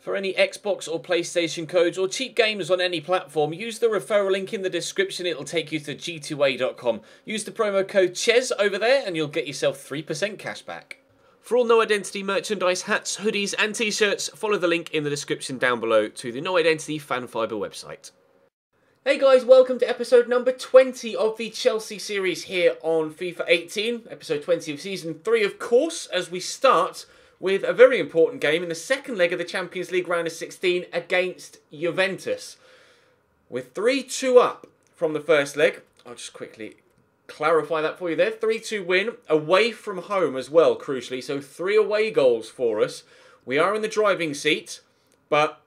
For any Xbox or PlayStation codes or cheap games on any platform, use the referral link in the description. It'll take you to g2a.com. Use the promo code CHES over there and you'll get yourself 3% cash back. For all No Identity merchandise, hats, hoodies and t-shirts, follow the link in the description down below to the No Identity Fan Fibre website. Hey guys, welcome to episode number 20 of the Chelsea series here on FIFA 18. Episode 20 of Season 3, of course, as we start with a very important game in the second leg of the Champions League round of 16 against Juventus. With 3-2 up from the first leg. I'll just quickly clarify that for you there. 3-2 win, away from home as well, crucially. So 3 away goals for us. We are in the driving seat, but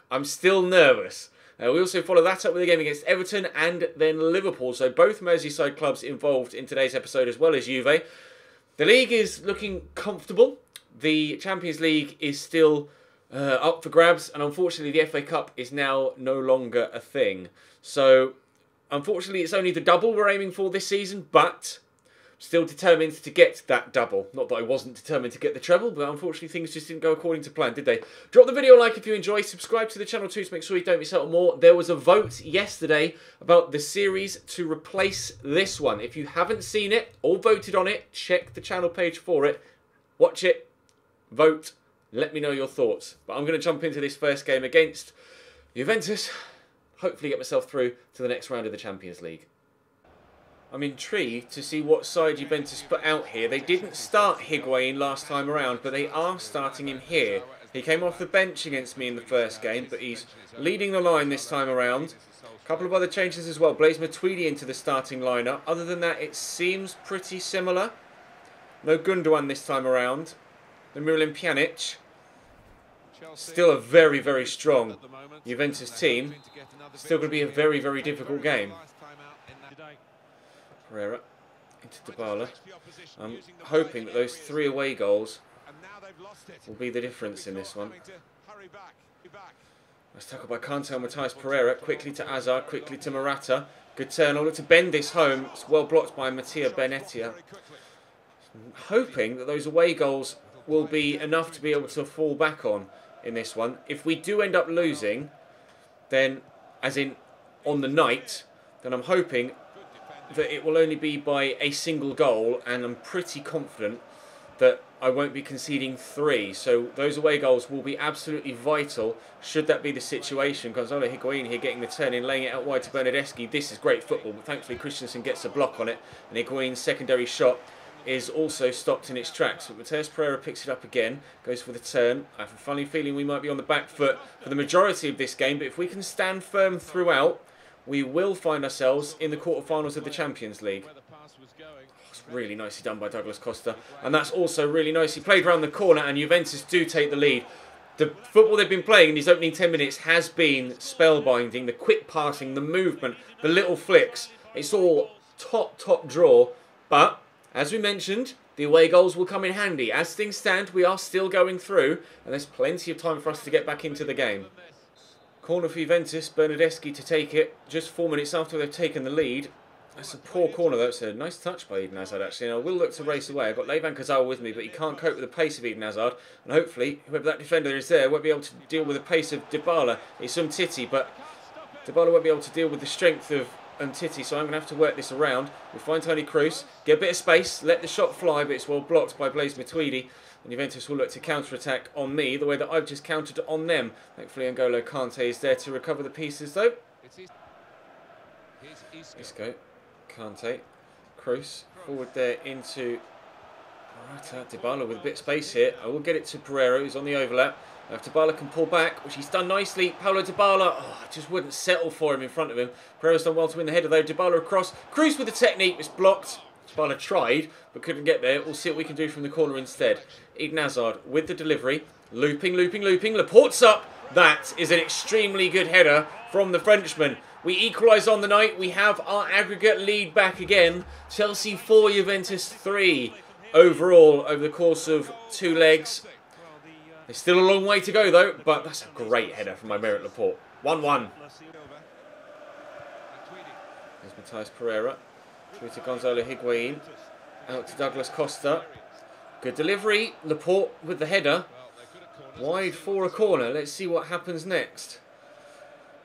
I'm still nervous. We also follow that up with a game against Everton and then Liverpool. So both Merseyside clubs involved in today's episode as well as Juve. The league is looking comfortable. The Champions League is still up for grabs. And unfortunately, the FA Cup is now no longer a thing. So, unfortunately, it's only the double we're aiming for this season. But still determined to get that double. Not that I wasn't determined to get the treble, but unfortunately things just didn't go according to plan, did they? Drop the video a like if you enjoy. Subscribe to the channel too to make sure you don't miss out on more. There was a vote yesterday about the series to replace this one. If you haven't seen it or voted on it, check the channel page for it. Watch it, vote, let me know your thoughts. But I'm going to jump into this first game against Juventus. Hopefully get myself through to the next round of the Champions League. I'm intrigued to see what side Juventus put out here. They didn't start Higuain last time around, but they are starting him here. He came off the bench against me in the first game, but he's leading the line this time around. A couple of other changes as well. Blaise Matuidi into the starting lineup. Other than that, it seems pretty similar. No Gundogan this time around. No Miralem Pjanic. Still a very, very strong Juventus team. Still going to be a very, very difficult game. Pereira into Dybala. I'm hoping that those 3 away goals will be the difference in this one. Nice tackle by Kante on Matthias Pereira. Quickly to Hazard, quickly to Morata. Good turn. I'll look to bend this home. It's well blocked by Mattia Benetia. I'm hoping that those away goals will be enough to be able to fall back on in this one. If we do end up losing, then, as in on the night, then I'm hoping that it will only be by a single goal, and I'm pretty confident that I won't be conceding 3. So those away goals will be absolutely vital should that be the situation. Gonzalo Higuain here getting the turn in, laying it out wide to Bernardeschi. This is great football, but thankfully Christensen gets a block on it, and Higuain's secondary shot is also stopped in its tracks. But Matthias Pereira picks it up again, goes for the turn. I have a funny feeling we might be on the back foot for the majority of this game, but if we can stand firm throughout, we will find ourselves in the quarterfinals of the Champions League. It's really nicely done by Douglas Costa. And that's also really nicely played around the corner, and Juventus do take the lead. The football they've been playing in these opening 10 minutes has been spellbinding. The quick passing, the movement, the little flicks. It's all top draw. But, as we mentioned, the away goals will come in handy. As things stand, we are still going through, and there's plenty of time for us to get back into the game. Corner for Juventus, Bernardeschi to take it just 4 minutes after they've taken the lead. That's a poor corner though. It's a nice touch by Eden Hazard actually. And I will look to race away. I've got Levan Kazawa with me, but he can't cope with the pace of Eden Hazard. And hopefully, whoever that defender is there won't be able to deal with the pace of Dybala. It's Umtiti, but Dybala won't be able to deal with the strength of Umtiti, so I'm going to have to work this around. We'll find Tony Kroos, get a bit of space, let the shot fly, but it's well blocked by Blaise Matuidi. And Juventus will look to counter-attack on me the way that I've just countered on them. Thankfully, N'Golo Kante is there to recover the pieces, though. Isco, Kante, Kroos, forward there into Morata. Dybala with a bit of space here. I will get it to Pereira, who's on the overlap. If Dybala can pull back, which he's done nicely. Paulo Dybala, just wouldn't settle for him in front of him. Pereira's done well to win the header, though. Dybala across. Kroos with the technique, it's blocked. Dybala tried, but couldn't get there. We'll see what we can do from the corner instead. Eden Hazard with the delivery. Looping. Laporte's up. That is an extremely good header from the Frenchman. We equalise on the night. We have our aggregate lead back again. Chelsea 4, Juventus 3 overall over the course of 2 legs. There's still a long way to go though, but that's a great header from my Aymeric Laporte. 1-1. There's Matthias Pereira. Through to Gonzalo Higuain. Out to Douglas Costa. Good delivery. Laporte with the header. Wide for a corner. Let's see what happens next.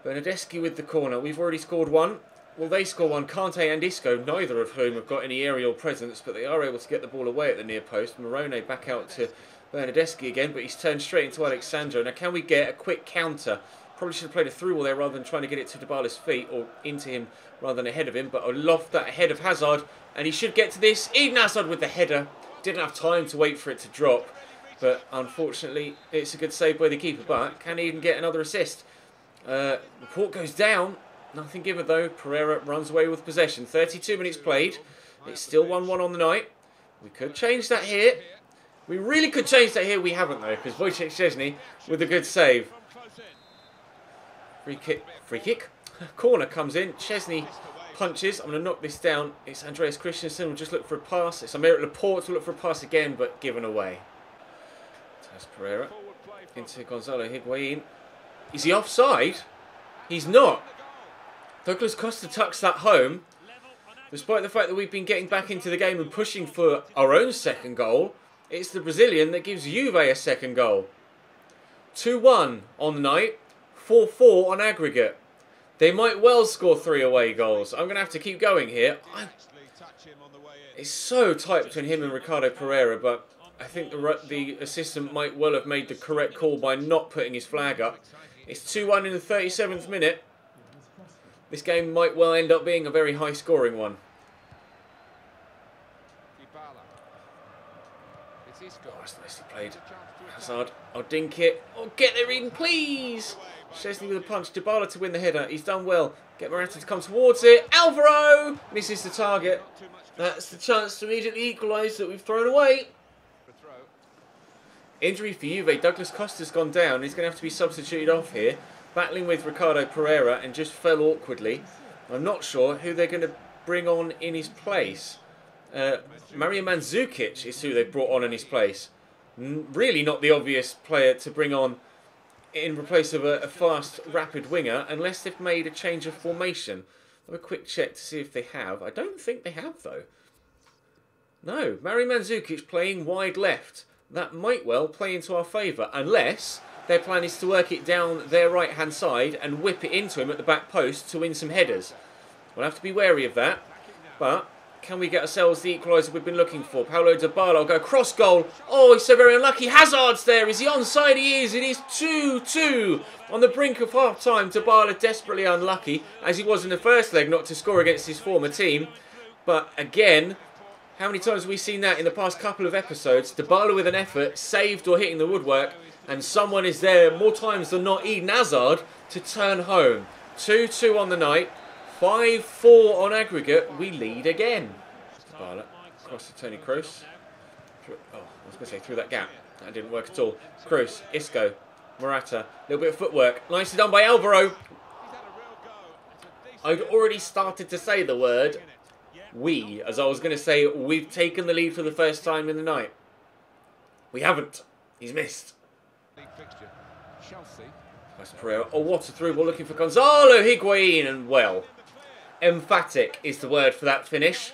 Bernardeschi with the corner. We've already scored one. Well, they score one. Kante and Isco, neither of whom have got any aerial presence, but they are able to get the ball away at the near post. Morone back out to Bernardeschi again, but he's turned straight into Alexandro. Now, can we get a quick counter? Probably should have played a through ball there rather than trying to get it to Dybala's feet, or into him rather than ahead of him. But aloft that ahead of Hazard, and he should get to this. Eden Hazard with the header. Didn't have time to wait for it to drop, but unfortunately it's a good save by the keeper. But can Eden get another assist? Report goes down. Nothing given though. Pereira runs away with possession. 32 minutes played. It's still 1-1 on the night. We could change that here. We really could change that here. We haven't though, because Wojciech Szczesny with a good save. Free kick. Corner comes in. Szczesny punches. I'm going to knock this down. It's Andreas Christensen. We'll just look for a pass. It's Aymeric Laporte to look for a pass again, but given away. That's Pereira. Into Gonzalo Higuain. Is he offside? He's not. Douglas Costa tucks that home. Despite the fact that we've been getting back into the game and pushing for our own second goal, it's the Brazilian that gives Juve a second goal. 2-1 on the night. 4-4 on aggregate. They might well score 3 away goals. I'm going to have to keep going here. It's so tight between him and Ricardo Pereira, but I think the assistant might well have made the correct call by not putting his flag up. It's 2-1 in the 37th minute. This game might well end up being a very high-scoring one. Oh, that's nicely played. Hazard. I'll dink it. Oh, get there, Eden, please! Szczesny with a punch. Dybala to win the header. He's done well. Get Morata to come towards it. Alvaro! Misses the target. That's the chance to immediately equalise that we've thrown away. Injury for Juve. Douglas Costa's gone down. He's going to have to be substituted off here. Battling with Ricardo Pereira and just fell awkwardly. I'm not sure who they're going to bring on in his place. Mario Mandzukic is who they've brought on in his place. Really not the obvious player to bring on in replace of a fast, rapid winger, unless they've made a change of formation. I'll have a quick check to see if they have. I don't think they have, though. No, Mario Mandzukic playing wide left. That might well play into our favour, unless their plan is to work it down their right-hand side and whip it into him at the back post to win some headers. We'll have to be wary of that, but can we get ourselves the equaliser we've been looking for? Paulo Dybala will go cross goal. Oh, he's so very unlucky. Hazard's there. Is he onside? He is. It is 2-2 on the brink of half-time. Dybala desperately unlucky, as he was in the first leg, not to score against his former team. But again, how many times have we seen that in the past couple of episodes? Dybala with an effort, saved or hitting the woodwork, and someone is there more times than not, Eden Hazard, to turn home. 2-2 on the night. 5-4 on aggregate, we lead again. Dybala across to Toni Kroos. Oh, I was going to say through that gap. That didn't work at all. Kroos, Isco, Morata. A little bit of footwork. Nicely done by Alvaro. I'd already started to say the word we, as I was going to say we've taken the lead for the first time in the night. We haven't. He's missed. That's Pereira. Oh, what a through ball looking for Gonzalo Higuain, and well, emphatic is the word for that finish.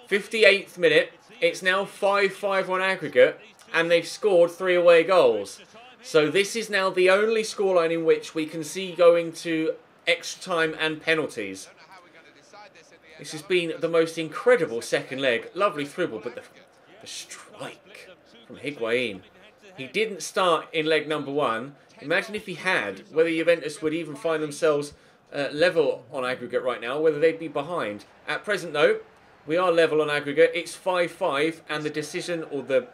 58th minute. It's now 5-5 on aggregate, and they've scored 3 away goals. So this is now the only scoreline in which we can see going to extra time and penalties. This has been the most incredible second leg. Lovely through ball, but the strike from Higuain. He didn't start in leg number 1. Imagine if he had, whether Juventus would even find themselves level on aggregate right now, whether they'd be behind. At present, though, we are level on aggregate. It's 5-5, and the decision or the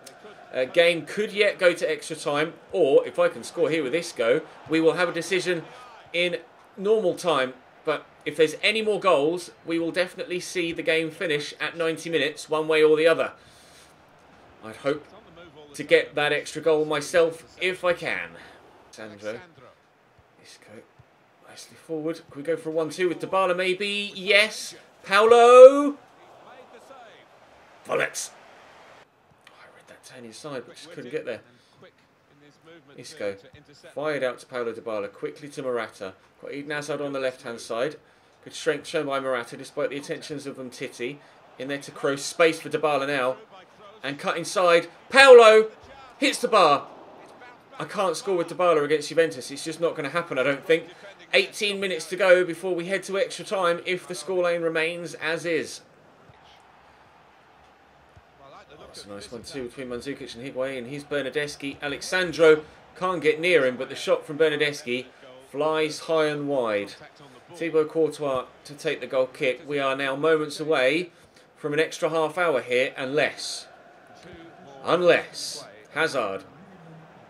game could yet go to extra time. Or, if I can score here with Isco, we will have a decision in normal time. But if there's any more goals, we will definitely see the game finish at 90 minutes, one way or the other. I'd hope to get that extra goal myself, if I can. Sandro. Isco. Nicely forward. Can we go for a 1-2 with Dybala maybe? Yes. Paulo. Bullets. Oh, I read that turn inside, but just couldn't get there. Isco. Fired out to Paulo Dybala. Quickly to Morata. Got Eden Hazard on the left-hand side. Good strength shown by Morata, despite the attentions of Umtiti. In there to Kroos. Space for Dybala now. And cut inside. Paulo hits the bar. I can't score with Dybala against Juventus. It's just not going to happen, I don't think. 18 minutes to go before we head to extra time if the scoreline remains as is. That's a nice 1-2 between Mandzukic and Higuain. Here's Bernardeschi. Alexandro can't get near him, but the shot from Bernardeschi flies high and wide. Thibaut Courtois to take the goal kick. We are now moments away from an extra half hour here, unless Hazard,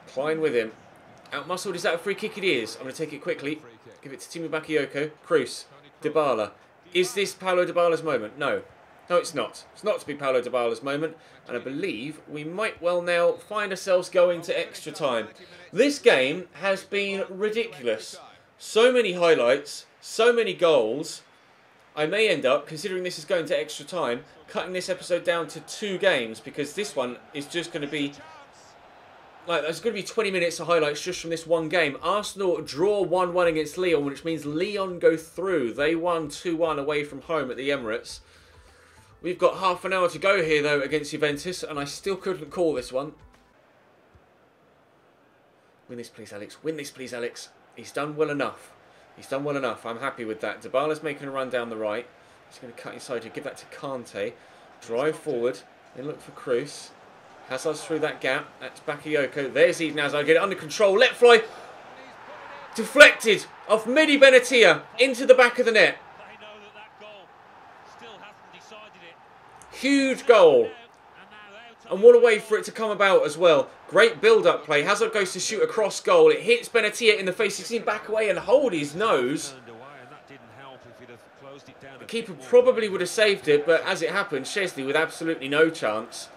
Klein with him, outmuscled. Is that a free kick? It is. I'm going to take it quickly. Give it to Timo Bakayoko. Kroos, Dybala. Is this Paulo Dybala's moment? No. No, it's not. It's not to be Paulo Dybala's moment. And I believe we might well now find ourselves going to extra time. This game has been ridiculous. So many highlights, so many goals. I may end up, considering this is going to extra time, cutting this episode down to 2 games, because this one is just going to be... like, there's going to be 20 minutes of highlights just from this one game. Arsenal draw 1-1 against Lyon, which means Lyon go through. They won 2-1 away from home at the Emirates. We've got half an hour to go here, though, against Juventus, and I still couldn't call this one. Win this, please, Alex. Win this, please, Alex. He's done well enough. He's done well enough. I'm happy with that. Dybala's making a run down the right. He's going to cut inside here. Give that to Kante. Drive forward. Then look for Kroos. Hazard's through that gap. That's Bakayoko. There's Eden Hazard. Get it under control. Let fly. Deflected off Midi Benatia into the back of the net. Huge goal. And what a way for it to come about as well. Great build-up play. Hazard goes to shoot a cross goal. It hits Benatia in the face. He's seen back away and hold his nose. The keeper probably would have saved it, but as it happened, Szczesny with absolutely no chance.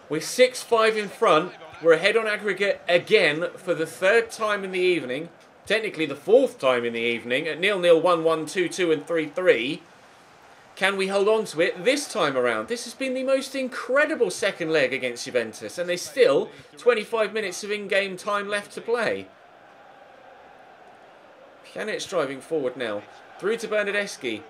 We're 6-5 in front. We're ahead on aggregate again for the 3rd time in the evening. Technically the 4th time in the evening at 0-0, 1-1, 2-2 and 3-3. Can we hold on to it this time around? This has been the most incredible second leg against Juventus, and there's still 25 minutes of in-game time left to play. Pjanic driving forward now. Through to Bernardeschi.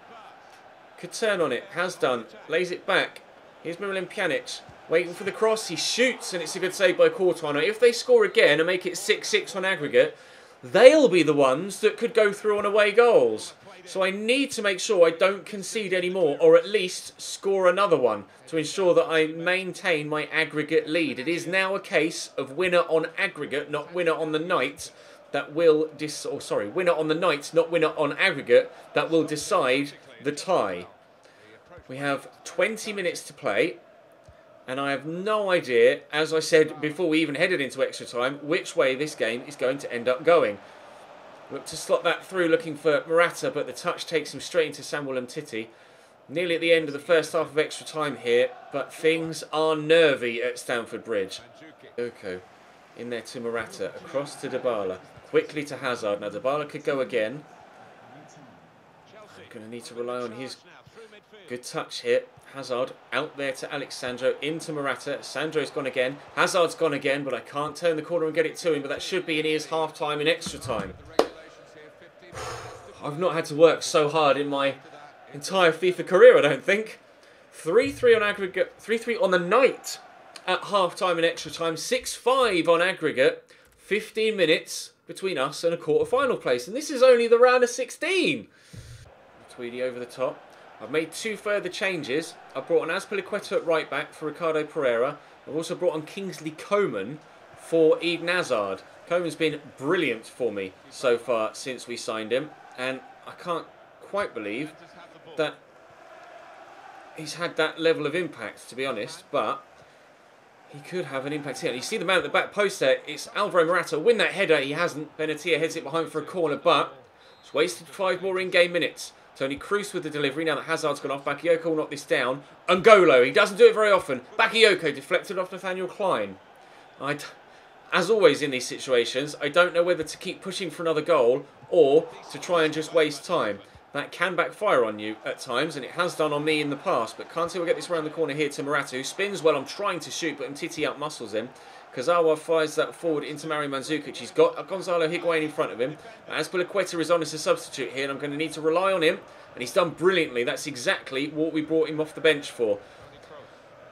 Could turn on it. Has done. Lays it back. Here's Miralem Pjanic. Waiting for the cross. He shoots, and it's a good save by Courtois. Now, if they score again and make it 6-6 on aggregate, they'll be the ones that could go through on away goals. So I need to make sure I don't concede any more, or at least score another one to ensure that I maintain my aggregate lead. It is now a case of winner on aggregate, not winner on the night, that will winner on the night, not winner on aggregate, that will decide the tie. We have 20 minutes to play, and I have no idea, as I said before we even headed into extra time, which way this game is going to end up going. Look to slot that through, looking for Morata, but the touch takes him straight into Samuel Umtiti. Nearly at the end of the first half of extra time here, but things are nervy at Stamford Bridge. Oko in there to Morata, across to Dybala, quickly to Hazard. Now Dybala could go again. I'm going to need to rely on his good touch here. Hazard out there to Alexandro, into Morata. Sandro's gone again. Hazard's gone again, but I can't turn the corner and get it to him, but that should be in his half-time in extra time. I've not had to work so hard in my entire FIFA career, I don't think. 3-3 on aggregate, 3-3 on the night at half-time and extra time, 6-5 on aggregate, 15 minutes between us and a quarter-final place. And this is only the round of 16. Tweedy over the top. I've made 2 further changes. I've brought on Azpilicueta at right back for Ricardo Pereira. I've also brought on Kingsley Coman for Eden Hazard. Coman's been brilliant for me so far since we signed him. And I can't quite believe that he's had that level of impact, to be honest. But he could have an impact here. And you see the man at the back post there. It's Alvaro Morata. Win that header. He hasn't. Benatia heads it behind for a corner. But it's wasted 5 more in-game minutes. Tony Kroos with the delivery. Now that Hazard's gone off, Bakayoko will knock this down. N'Golo. He doesn't do it very often. Bakayoko deflected off Nathaniel Klein. As always in these situations, I don't know whether to keep pushing for another goal or to try and just waste time. That can backfire on you at times, and it has done on me in the past. But Kante will get this around the corner here to Morata, who spins well. I'm trying to shoot, but Umtiti outmuscles him. Kazawa fires that forward into Mario Mandzukic. He's got Gonzalo Higuain in front of him. Azpilicueta is on as a substitute here, and I'm going to need to rely on him. And he's done brilliantly. That's exactly what we brought him off the bench for.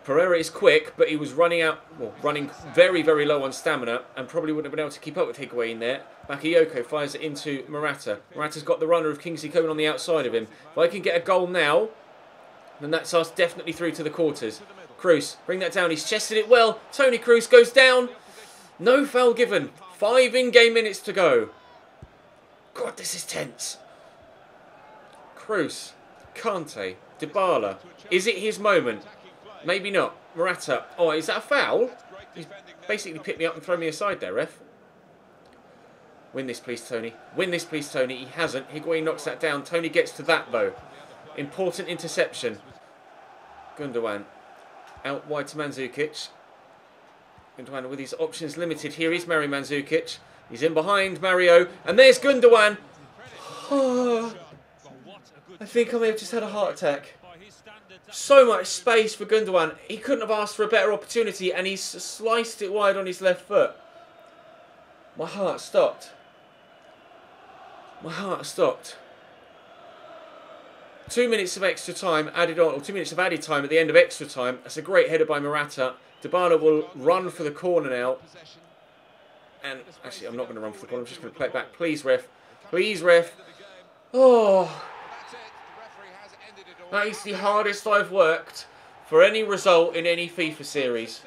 Pereira is quick, but he was running very, very low on stamina and probably wouldn't have been able to keep up with Higuain there. Bakayoko fires it into Morata. Morata's got the runner of Kingsley Coman on the outside of him. If I can get a goal now, then that's us definitely through to the quarters. Kroos, bring that down. He's chested it well. Toni Kroos goes down. No foul given. 5 in-game minutes to go. God, this is tense. Kroos, Kante, Dybala. Is it his moment? Maybe not. Morata. Oh, is that a foul? He's basically picked me up and thrown me aside there, ref. Win this, please, Tony. Win this, please, Tony. He hasn't. Higuain knocks that down. Tony gets to that, though. Important interception. Gundogan. Out wide to Mandzukic. Gundogan with his options limited. Here is Mario Mandzukic. He's in behind Mario. And there's Gundogan. Oh, I think I may have just had a heart attack. So much space for Gundogan. He couldn't have asked for a better opportunity, and he's sliced it wide on his left foot. My heart stopped. My heart stopped. 2 minutes of extra time added on, or 2 minutes of added time at the end of extra time. That's a great header by Morata. Dybala will run for the corner now. And actually, I'm not going to run for the corner. I'm just going to play it back. Please, ref. Please, ref. Oh. That is the hardest I've worked for any result in any FIFA series.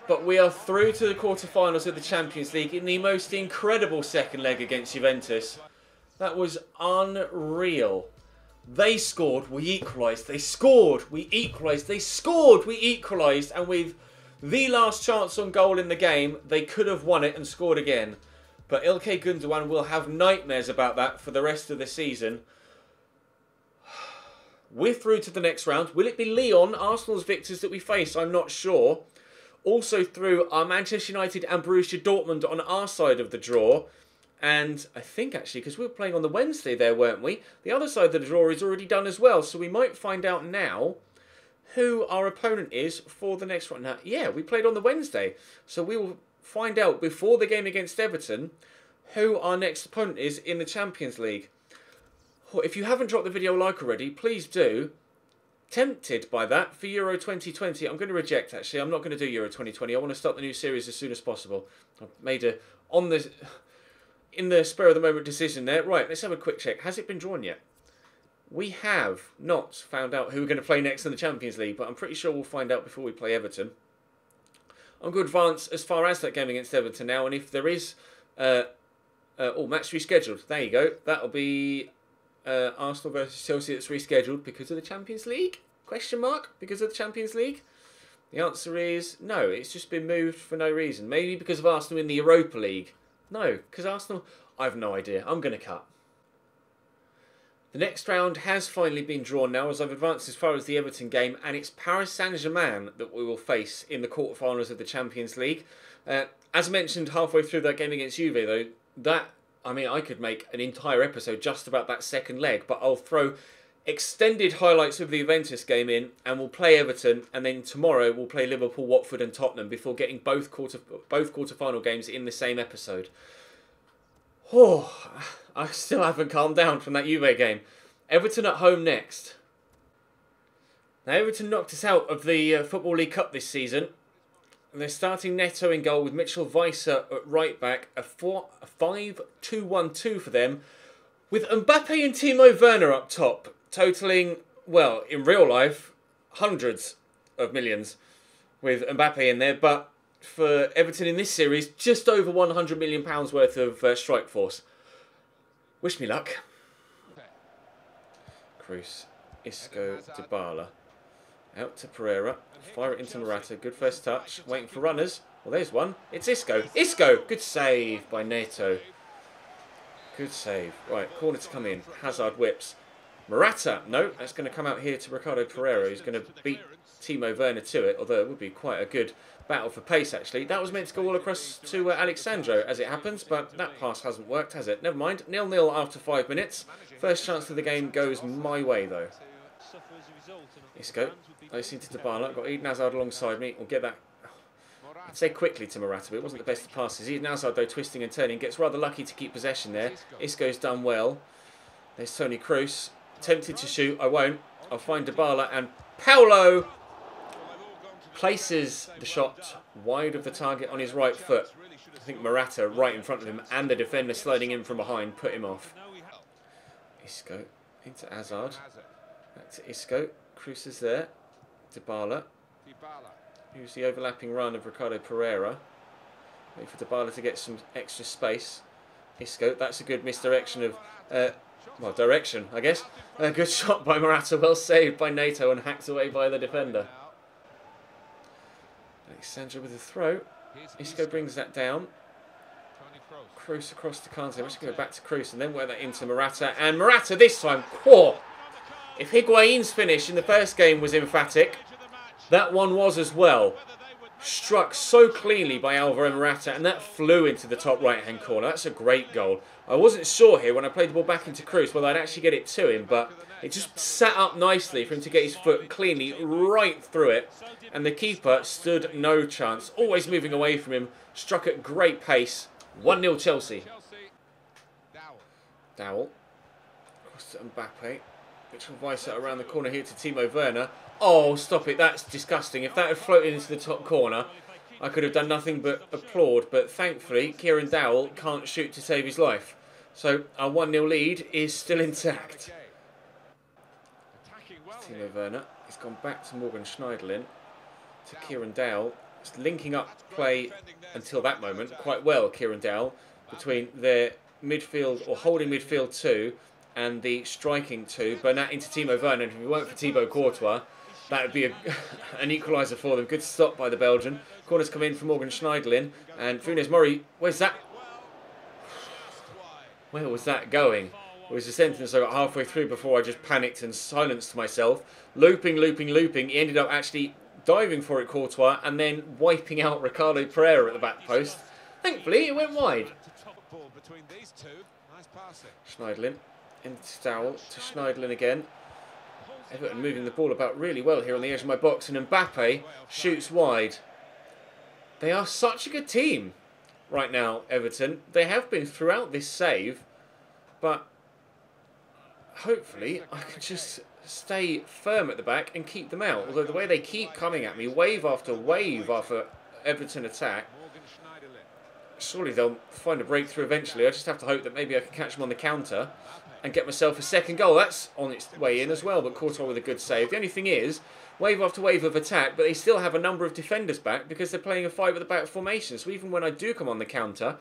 But we are through to the quarterfinals of the Champions League in the most incredible second leg against Juventus. That was unreal. They scored, we equalised. They scored, we equalised. They scored, we equalised. And with the last chance on goal in the game, they could have won it and scored again. But Ilkay Gundogan will have nightmares about that for the rest of the season. We're through to the next round. Will it be Lyon, Arsenal's victors, that we face? I'm not sure. Also through are Manchester United and Borussia Dortmund on our side of the draw. And I think actually, because we were playing on the Wednesday there, weren't we? The other side of the draw is already done as well. So we might find out now who our opponent is for the next round. Now, yeah, we played on the Wednesday. So we will find out before the game against Everton who our next opponent is in the Champions League. If you haven't dropped the video like already, please do. Tempted by that for Euro 2020. I'm going to reject, actually. I'm not going to do Euro 2020. I want to start the new series as soon as possible. I've made a, in the spur of the moment decision there. Right, let's have a quick check. Has it been drawn yet? We have not found out who we're going to play next in the Champions League, but I'm pretty sure we'll find out before we play Everton. I'm going to advance as far as that game against Everton now, and if there is... match rescheduled. There you go. That'll be... Arsenal versus Chelsea that's rescheduled because of the Champions League? Question mark? Because of the Champions League? The answer is no, it's just been moved for no reason. Maybe because of Arsenal in the Europa League. No, because Arsenal... I have no idea. I'm going to cut. The next round has finally been drawn now as I've advanced as far as the Everton game, and it's Paris Saint-Germain that we will face in the quarterfinals of the Champions League. As mentioned halfway through that game against Juve though, I could make an entire episode just about that second leg, but I'll throw extended highlights of the Juventus game in, and we'll play Everton, and then tomorrow we'll play Liverpool, Watford and Tottenham before getting both quarter-final games in the same episode. Oh, I still haven't calmed down from that Juve game. Everton at home next. Now, Everton knocked us out of the Football League Cup this season. They're starting Neto in goal with Mitchell Weiser at right back. A 5-2-1-2 for them. With Mbappe and Timo Werner up top. Totalling, well, in real life, hundreds of millions with Mbappe in there. But for Everton in this series, just over £100 million worth of strike force. Wish me luck. Kroos, Isco, Dybala. Out to Pereira. Fire it into Morata. Good first touch. Waiting for runners. Well, there's one. It's Isco. Isco! Good save by Neto. Good save. Right, corner to come in. Hazard whips. Morata. No, that's going to come out here to Ricardo Pereira, who's going to beat Timo Werner to it, although it would be quite a good battle for pace, actually. That was meant to go all across to Alexandro, as it happens, but that pass hasn't worked, has it? Never mind. 0-0 after 5 minutes. First chance of the game goes my way, though. Isco. I see to Dybala. Got Eden Hazard alongside me. We'll get that, I'd say quickly to Morata, but it wasn't the best of passes. Eden Hazard, though, twisting and turning. Gets rather lucky to keep possession there. Isco's done well. There's Toni Kroos. Tempted to shoot. I won't. I'll find Dybala and Paulo. places the shot wide of the target on his right foot. I think Morata right in front of him and the defender sliding in from behind put him off. Isco into Hazard. Back to Isco. Cruz is there. Dybala. Here's the overlapping run of Ricardo Pereira. Wait for Dybala to get some extra space. Isco, that's a good misdirection of... well, direction, I guess. A good shot by Morata, well saved by Neto and hacked away by the defender. Alexandra with a throw. Isco brings that down. Cruz across to Kante. We're just going to go back to Cruz and then wear that into Morata. And Morata this time, whoa! If Higuain's finish in the first game was emphatic, that one was as well. Struck so cleanly by Alvaro Morata, and that flew into the top right-hand corner. That's a great goal. I wasn't sure here when I played the ball back into Cruz whether I'd actually get it to him, but it just sat up nicely for him to get his foot cleanly right through it. And the keeper stood no chance. Always moving away from him. Struck at great pace. 1-0 Chelsea. Dowell. Across to Mbappe. Mitchell Weiser around the corner here to Timo Werner. Oh, stop it. That's disgusting. If that had floated into the top corner, I could have done nothing but applaud. But thankfully, Kieran Dowell can't shoot to save his life. So our 1-0 lead is still intact. Timo Werner. He's gone back to Morgan Schneiderlin. To Kieran Dowell. Just linking up play until that moment quite well, Kieran Dowell, between their midfield or holding midfield two and the striking two. Bernat into Timo Werner. And if it weren't for Thibaut Courtois, that would be an equaliser for them. Good stop by the Belgian. Corners come in from Morgan Schneiderlin. And Funes Mori, where's that? Where was that going? It was a sentence I got halfway through before I just panicked and silenced myself. Looping. He ended up actually diving for it, Courtois, and then wiping out Ricardo Pereira at the back post. Thankfully, it went wide. Schneiderlin into Dowell to Schneiderlin again. Everton moving the ball about really well here on the edge of my box, and Mbappe shoots wide. They are such a good team right now, Everton. They have been throughout this save, but hopefully I can just stay firm at the back and keep them out. Although the way they keep coming at me, wave after Everton attack, surely they'll find a breakthrough eventually. I just have to hope that maybe I can catch them on the counter and get myself a second goal. That's on its way in as well, but Courtois with a good save. The only thing is, wave after wave of attack, but they still have a number of defenders back because they're playing a 5 at the back formation. So even when I do come on the counter,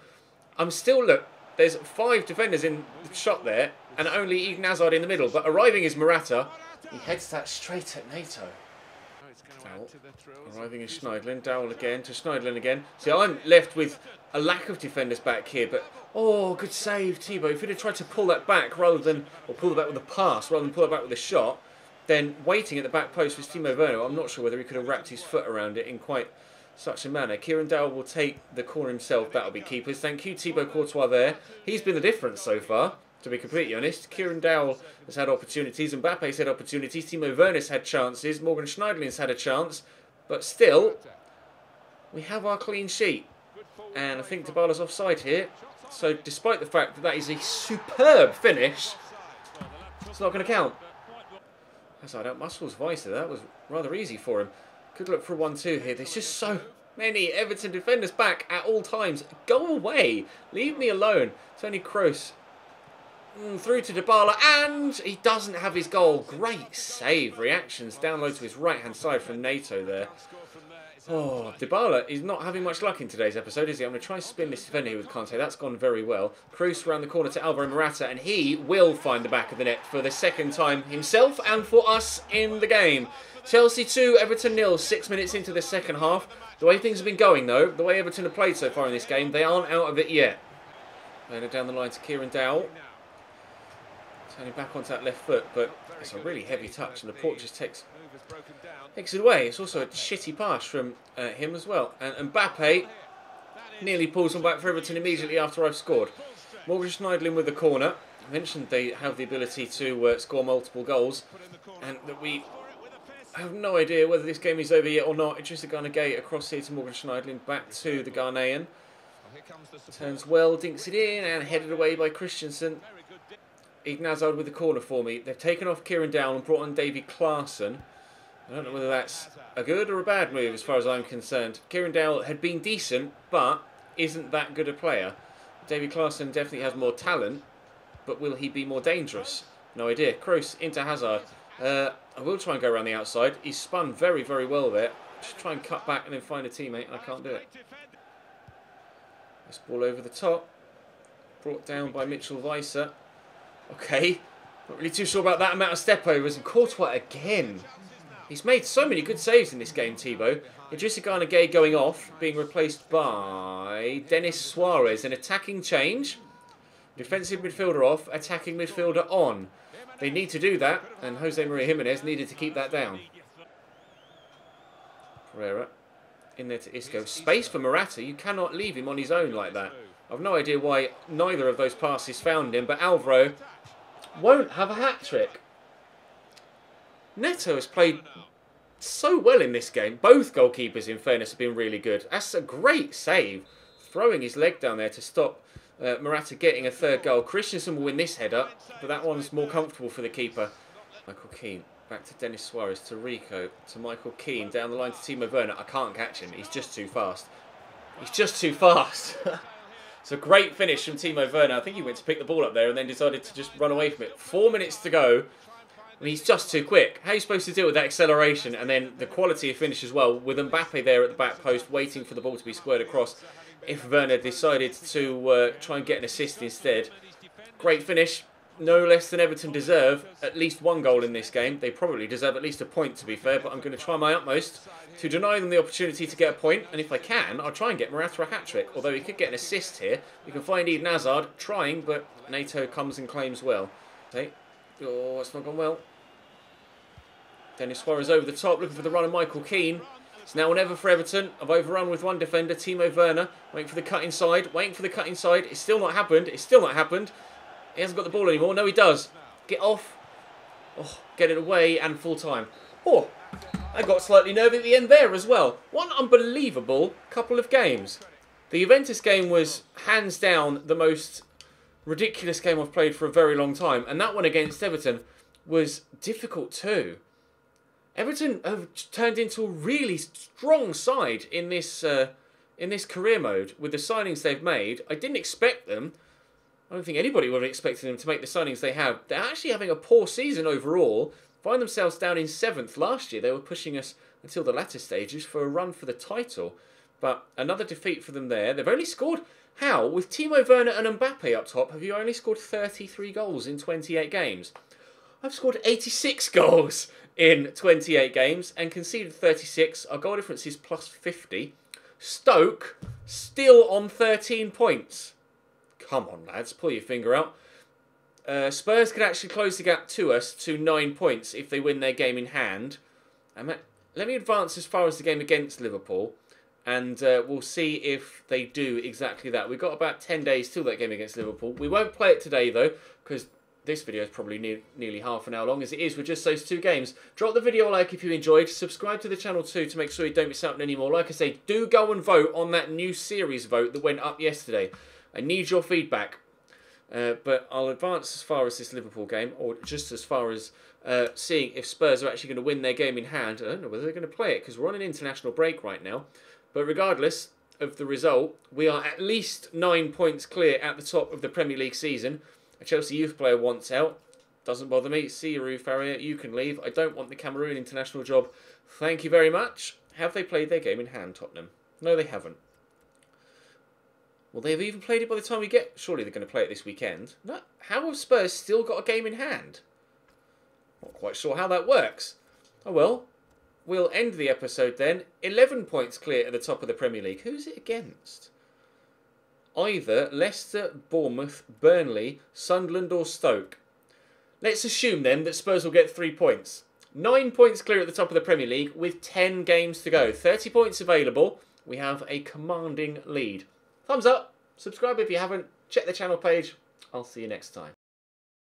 I'm still, look, there's 5 defenders in the shot there and only Eden Hazard in the middle. But arriving is Morata. He heads that straight at Neto. Dowell. Arriving is Schneiderlin. Dowell again to Schneiderlin again. See, I'm left with a lack of defenders back here, but oh, good save, Thibaut. If he'd have tried to pull that back rather than, or pull it back with a pass rather than pull it back with a shot, then waiting at the back post was Timo Werner. I'm not sure whether he could have wrapped his foot around it in quite such a manner. Kieran Dowell will take the corner himself. That'll be keepers. Thank you, Thibaut Courtois there. He's been the difference so far, to be completely honest. Kieran Dowell has had opportunities. Mbappe's had opportunities. Timo Werner's had chances. Morgan Schneiderlin's had a chance. But still, we have our clean sheet. And I think Dybala's offside here. So despite the fact that that is a superb finish, it's not going to count. Hazard outmuscles Weiser. That was rather easy for him. Good look for a 1-2 here. There's just so many Everton defenders back at all times. Go away. Leave me alone. Tony Kroos. Through to Dybala, and he doesn't have his goal. Great save. Reactions down low to his right-hand side from Neto there. Oh, Dybala is not having much luck in today's episode, is he? I'm going to try and spin this defender here with Kante. That's gone very well. Kroos around the corner to Alvaro Morata, and he will find the back of the net for the second time himself and for us in the game. Chelsea 2, Everton 0, 6 minutes into the second half. The way things have been going, though, the way Everton have played so far in this game, they aren't out of it yet. Laying it down the line to Kieran Dowell. Turning back onto that left foot, but it's a really heavy touch, and the port just takes it away. It's also a shitty pass from him as well. And Mbappe nearly pulls one back for Everton immediately after I've scored. Morgan Schneiderlin with the corner. I mentioned they have the ability to score multiple goals, and that we have no idea whether this game is over yet or not. Idrissa Gana Gueye across here to Morgan Schneiderlin, back to the Ghanaian. Turns well, dinks it in, and headed away by Christensen. Eden Hazard with the corner for me. They've taken off Kieran Dowell and brought on Davy Klaassen. I don't know whether that's a good or a bad move as far as I'm concerned. Kieran Dowell had been decent, but isn't that good a player. David Klaassen definitely has more talent, but will he be more dangerous? No idea. Kroos into Hazard. I will try and go around the outside. He's spun very, very well there. Just try and cut back and then find a teammate, and I can't do it. This ball over the top. Brought down by Mitchell Weiser. Okay. Not really too sure about that amount of step-overs. And Courtois again. He's made so many good saves in this game, Thibaut. Idrissa Gana Gueye going off, being replaced by Denis Suarez. An attacking change. Defensive midfielder off, attacking midfielder on. They need to do that, and Jose Maria Jimenez needed to keep that down. Pereira in there to Isco. Space for Morata. You cannot leave him on his own like that. I've no idea why neither of those passes found him, but Alvaro won't have a hat-trick. Neto has played so well in this game. Both goalkeepers, in fairness, have been really good. That's a great save. Throwing his leg down there to stop Morata getting a third goal. Christensen will win this header, but that one's more comfortable for the keeper. Michael Keane. Back to Denis Suarez, to Rico, to Michael Keane. Down the line to Timo Werner. I can't catch him. He's just too fast. He's just too fast. It's a great finish from Timo Werner. I think he went to pick the ball up there and then decided to just run away from it. 4 minutes to go. And he's just too quick. How are you supposed to deal with that acceleration and then the quality of finish as well, with Mbappe there at the back post waiting for the ball to be squared across if Werner decided to try and get an assist instead. Great finish. No less than Everton deserve at least one goal in this game. They probably deserve at least a point, to be fair, but I'm going to try my utmost to deny them the opportunity to get a point. And if I can, I'll try and get Morata a hat-trick. Although he could get an assist here. We can find Eden Hazard trying, but Neto comes and claims well. Okay. Oh, it's not gone well. Denis Suarez over the top, looking for the run of Michael Keane. It's now or never for Everton. I've overrun with one defender, Timo Werner. Waiting for the cut inside. Waiting for the cut inside. It's still not happened. It's still not happened. He hasn't got the ball anymore. No, he does. Get off. Oh, get it away and full time. Oh, I got slightly nervy at the end there as well. One unbelievable couple of games. The Juventus game was hands down the most ridiculous game I've played for a very long time. And that one against Everton was difficult too. Everton have turned into a really strong side in this career mode with the signings they've made. I didn't expect them. I don't think anybody would have expected them to make the signings they have. They're actually having a poor season overall. Find themselves down in 7th. Last year they were pushing us until the latter stages for a run for the title. But another defeat for them there. They've only scored, how? With Timo Werner and Mbappe up top, have you only scored 33 goals in 28 games? I've scored 86 goals in 28 games and conceded 36. Our goal difference is plus 50. Stoke still on 13 points. Come on, lads, pull your finger out. Spurs can actually close the gap to us to 9 points if they win their game in hand. Let me advance as far as the game against Liverpool, and we'll see if they do exactly that. We've got about 10 days till that game against Liverpool. We won't play it today, though, because this video is probably nearly half an hour long, as it is with just those 2 games. Drop the video a like if you enjoyed. Subscribe to the channel too to make sure you don't miss out on any more. Like I say, do go and vote on that new series vote that went up yesterday. I need your feedback. But I'll advance as far as this Liverpool game, or just as far as seeing if Spurs are actually going to win their game in hand. I don't know whether they're going to play it, because we're on an international break right now. But regardless of the result, we are at least 9 points clear at the top of the Premier League season. A Chelsea youth player wants out. Doesn't bother me. See you, Rue Farrier. You can leave. I don't want the Cameroon international job. Thank you very much. Have they played their game in hand, Tottenham? No, they haven't. Well, they've even played it by the time we get... Surely they're going to play it this weekend. No, how have Spurs still got a game in hand? Not quite sure how that works. Oh well, we'll end the episode then. 11 points clear at the top of the Premier League. Who's it against? Either Leicester, Bournemouth, Burnley, Sunderland or Stoke. Let's assume then that Spurs will get 3 points. 9 points clear at the top of the Premier League with 10 games to go. 30 points available. We have a commanding lead. Thumbs up, subscribe if you haven't, check the channel page. I'll see you next time.